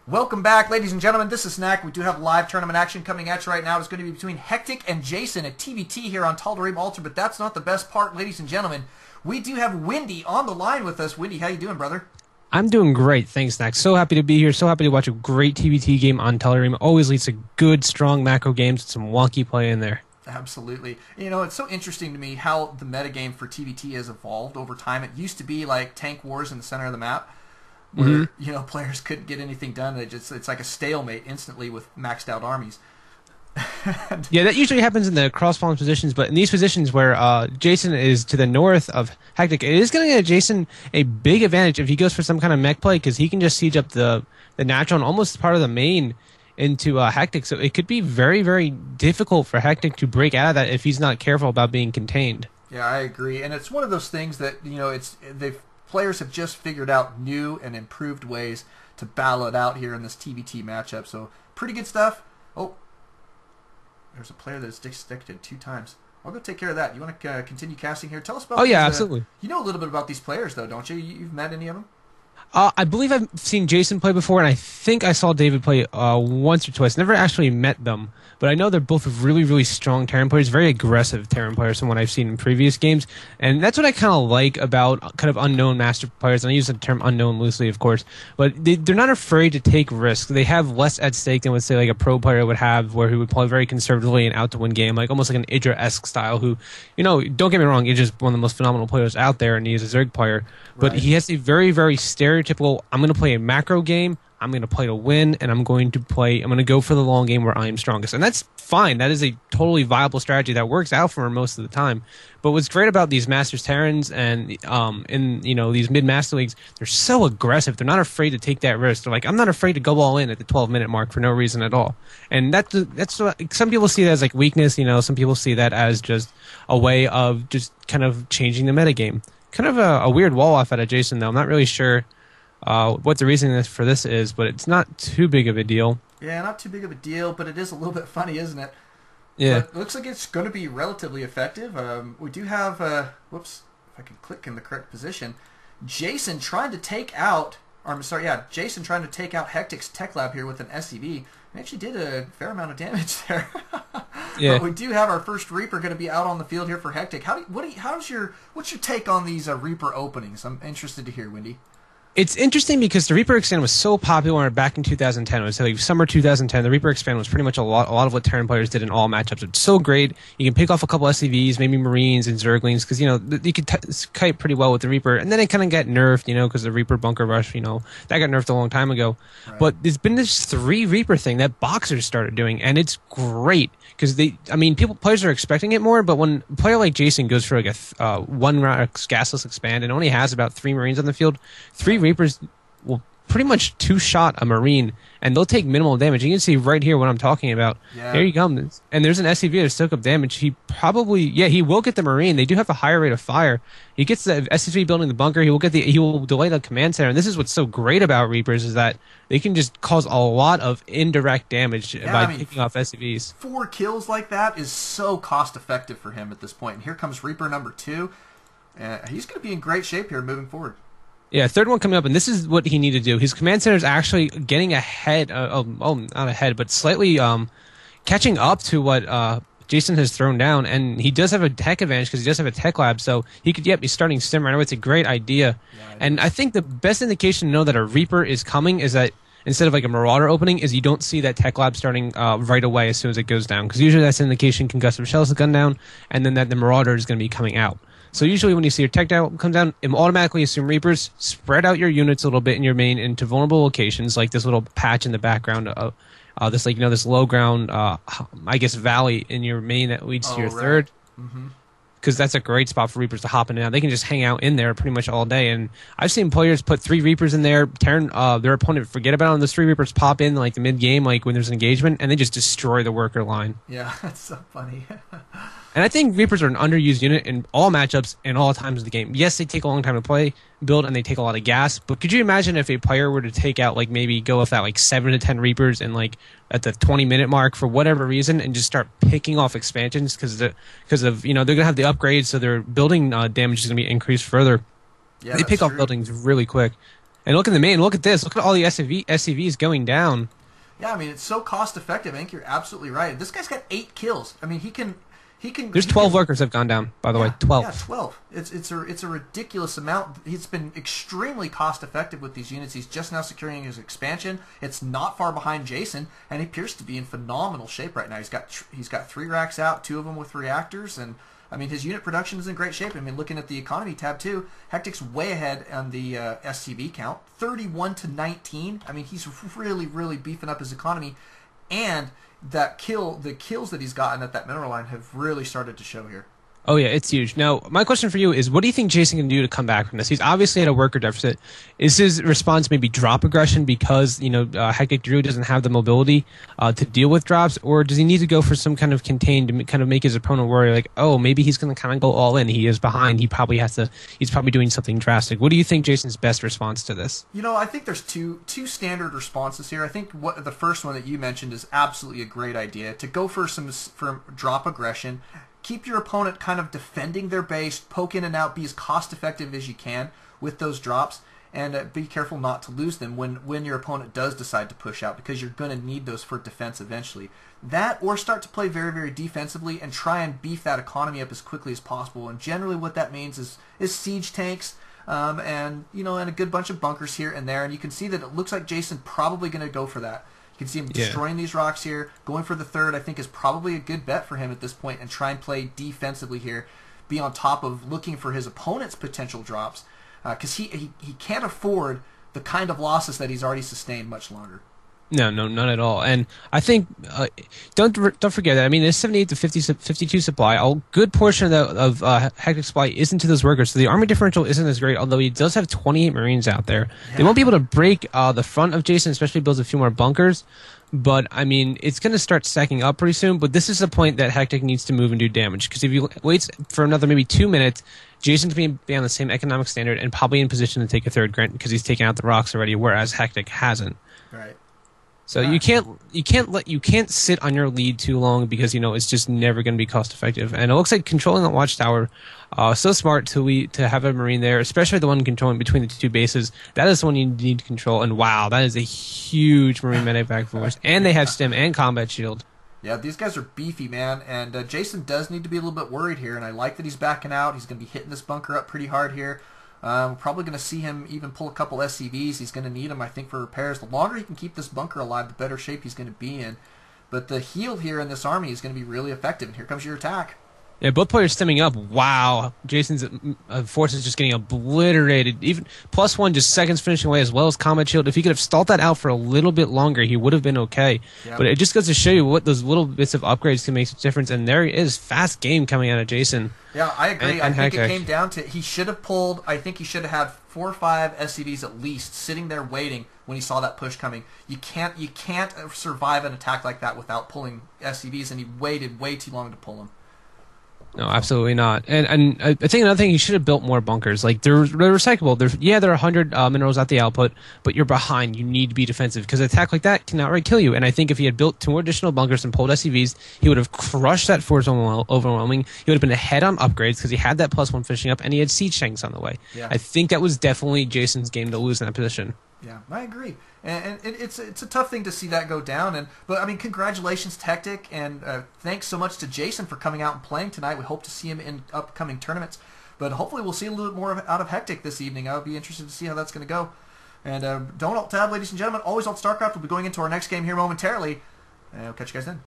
Welcome back, ladies and gentlemen. This is Snack. We do have live tournament action coming at you right now. It's going to be between Hectic and Jason at TvT here on TvT Bo1 ALT, but that's not the best part, ladies and gentlemen. We do have Windy on the line with us. Windy, how you doing, brother? I'm doing great, thanks, Snack. So happy to be here. So happy to watch a great TvT game on TvT. Always leads to good, strong macro games with some wonky play in there. Absolutely. You know, it's so interesting to me how the metagame for TvT has evolved over time. It used to be like tank wars in the center of the map, where you know players couldn't get anything done. It's like a stalemate instantly with maxed out armies. Yeah, that usually happens in the cross-fallen positions, but in these positions where Jason is to the north of Hectic, it is going to get Jason a big advantage if he goes for some kind of mech play, because he can just siege up the natural and almost part of the main into Hectic. So it could be very, very difficult for Hectic to break out of that if he's not careful about being contained. Yeah, I agree, and it's one of those things that players have just figured out new and improved ways to battle it out here in this TvT matchup. So pretty good stuff. Oh, there's a player that's disconnected 2 times. I'll go take care of that. You want to continue casting here? Tell us about. Oh yeah, absolutely. You know a little bit about these players, though, don't you? You've met any of them? I believe I've seen Jason play before, and I think I saw David play once or twice. Never actually met them, but I know they're both really, really strong Terran players, very aggressive Terran players from what I've seen in previous games. And that's what I kind of like about kind of unknown master players. And I use the term unknown loosely, of course, but they're not afraid to take risks. They have less at stake than, let's say, like a pro player would have, where he would play very conservatively and out to win game, like almost like an Idra-esque style, who, you know, don't get me wrong, Idra's one of the most phenomenal players out there, and he is a Zerg player. But he has a very, very stereotypical, I'm going to play a macro game, I'm going to play to win, and I'm going to go for the long game where I am strongest. And that's fine. That is a totally viable strategy that works out for him most of the time. But what's great about these Masters Terrans and in these mid-Master Leagues, they're so aggressive. They're not afraid to take that risk. They're like, I'm not afraid to go all in at the 12-minute mark for no reason at all. And that's what, some people see that as like weakness. You know, some people see that as just a way of just kind of changing the metagame. Kind of a weird wall off out of Jason, though. I'm not really sure what the reason for this is, but it's not too big of a deal. Yeah, not too big of a deal, but it is a little bit funny, isn't it? Yeah. But it looks like it's going to be relatively effective. We do have, whoops, if I can click in the correct position, Jason trying to take out Hectic's Tech Lab here with an SCV. He actually did a fair amount of damage there. Yeah. But we do have our first Reaper going to be out on the field here for Hectic. What's your take on these Reaper openings? I'm interested to hear, Windy. It's interesting because the Reaper Expand was so popular back in 2010. It was like summer 2010. The Reaper Expand was pretty much a lot of what Terran players did in all matchups. It's so great. You can pick off a couple SCVs, maybe Marines and Zerglings, because you could kite pretty well with the Reaper. And then it kind of got nerfed, because the Reaper Bunker Rush, that got nerfed a long time ago. Right. But there's been this 3 Reaper thing that boxers started doing, and it's great because players are expecting it more. But when a player like Jason goes for like a 1 gasless expand and only has about 3 Marines on the field, 3 Reapers will pretty much 2-shot a Marine, and they'll take minimal damage. You can see right here what I'm talking about. Yeah. There you go. And there's an SCV to soak up damage. He will get the Marine. They do have a higher rate of fire. He gets the SCV building the bunker. He will delay the command center. And this is what's so great about Reapers, is that they can just cause a lot of indirect damage by picking off SCVs. 4 kills like that is so cost effective for him at this point. And here comes Reaper number 2. He's going to be in great shape here moving forward. Yeah, 3rd one coming up, and this is what he needed to do. His command center is actually getting ahead, not ahead, but slightly catching up to what Jason has thrown down, and he does have a tech advantage because he does have a tech lab, so he could be starting Stim right now. It's a great idea. Yeah, and I think the best indication to know that a Reaper is coming is that instead of like a Marauder opening, is you don't see that tech lab starting right away as soon as it goes down, because usually that's an indication concussive shells the gun down, and then that the Marauder is going to be coming out. So usually when you see your tech down come down, it automatically assume Reapers. Spread out your units a little bit in your main into vulnerable locations, like this little patch in the background of this low ground, valley in your main that leads to your 3rd. Because that's a great spot for Reapers to hop in and out. They can just hang out in there pretty much all day. And I've seen players put 3 Reapers in there, their opponent forget about it, and those 3 Reapers pop in like the mid-game, like when there's an engagement, and they just destroy the worker line. Yeah, that's so funny. And I think Reapers are an underused unit in all matchups and all times of the game. Yes, they take a long time to build, and they take a lot of gas. But could you imagine if a player were to take out, go with that 7 to 10 Reapers and at the 20-minute mark for whatever reason, and just start picking off expansions because of they're gonna have the upgrades, so their building damage is gonna be increased further. Yeah, they pick off buildings really quick. And look at the main. Look at this. Look at all the SCVs going down. Yeah, I mean, it's so cost effective. I think you're absolutely right. This guy's got 8 kills. I mean, he can. There's 12 lurkers have gone down, by the way. 12. Yeah, 12. It's a ridiculous amount. He's been extremely cost effective with these units. He's just now securing his expansion. It's not far behind Jason, and he appears to be in phenomenal shape right now. He's got 3 racks out, 2 of them with reactors, and I mean his unit production is in great shape. I mean, looking at the economy tab too, Hectic's way ahead on the SCV count, 31 to 19. I mean, he's really beefing up his economy, and the kills that he's gotten at that mineral line have really started to show here. Oh yeah, it's huge. Now, my question for you is, what do you think Jason can do to come back from this? He's obviously at a worker deficit. Is his response maybe drop aggression because Hectic Druid doesn't have the mobility to deal with drops, or does he need to go for some kind of contain to kind of make his opponent worry, like, oh, maybe he's going to kind of go all in. He is behind. He's probably doing something drastic. What do you think Jason's best response to this? I think there's two standard responses here. I think the first one that you mentioned is absolutely a great idea, to go for drop aggression. Keep your opponent kind of defending their base, poke in and out, be as cost effective as you can with those drops, and be careful not to lose them when your opponent does decide to push out, because you're going to need those for defense eventually. That, or start to play very defensively and try and beef that economy up as quickly as possible. And generally what that means is siege tanks, and a good bunch of bunkers here and there. And you can see that it looks like Jason probably going to go for that. You can see him destroying these rocks here. Going for the third, I think, is probably a good bet for him at this point, and try and play defensively here. Be on top of looking for his opponent's potential drops, because he can't afford the kind of losses that he's already sustained much longer. No, not at all. And I think don't forget that. I mean, there's 78 to 52 supply. A good portion of Hectic supply is into those workers, so the army differential isn't as great. Although he does have 28 Marines out there, they won't be able to break the front of Jason, especially builds a few more bunkers. But I mean, it's going to start stacking up pretty soon. But this is the point that Hectic needs to move and do damage, because if you wait for another maybe 2 minutes, Jason's going to be on the same economic standard and probably in position to take a third grant, because he's taken out the rocks already, whereas Hectic hasn't. Right. So you can't sit on your lead too long, because it's just never going to be cost effective. And it looks like controlling the watchtower, so smart to have a Marine there, especially the one controlling between the 2 bases. That is the one you need to control. And wow, that is a huge Marine medevac force. And they have stim and combat shield. Yeah, these guys are beefy, man. And Jason does need to be a little bit worried here. And I like that he's backing out. He's going to be hitting this bunker up pretty hard here. We're probably going to see him even pull a couple SCVs. He's going to need them, I think, for repairs. The longer he can keep this bunker alive, the better shape he's going to be in. But the heal here in this army is going to be really effective. And here comes your attack. Yeah, both players stemming up. Wow, Jason's force is just getting obliterated. Even +1, just seconds finishing away, as well as combat shield. If he could have stalled that out for a little bit longer, he would have been okay. Yep. But it just goes to show you what those little bits of upgrades can make a difference. And there is fast game coming out of Jason. Yeah, I agree. I think it came down to, he should have pulled, I think he should have had 4 or 5 SCVs at least sitting there waiting when he saw that push coming. You can't survive an attack like that without pulling SCVs, and he waited way too long to pull them. No, absolutely not. And I think another thing, he should have built more bunkers. Like, they're recyclable. There are 100 minerals at the output, but you're behind. You need to be defensive, because an attack like that can outright kill you. And I think if he had built 2 more additional bunkers and pulled SCVs, he would have crushed that force overwhelming. He would have been ahead on upgrades, because he had that +1 finishing up, and he had siege tanks on the way. Yeah. I think that was definitely Jason's game to lose in that position. Yeah, I agree, and it's a tough thing to see that go down. But I mean, congratulations to Hectic, and thanks so much to Jason for coming out and playing tonight. We hope to see him in upcoming tournaments, but hopefully we'll see a little bit more out of Hectic this evening. I would be interested to see how that's going to go. And don't alt tab, ladies and gentlemen. Always alt Starcraft. We'll be going into our next game here momentarily, and we'll catch you guys then.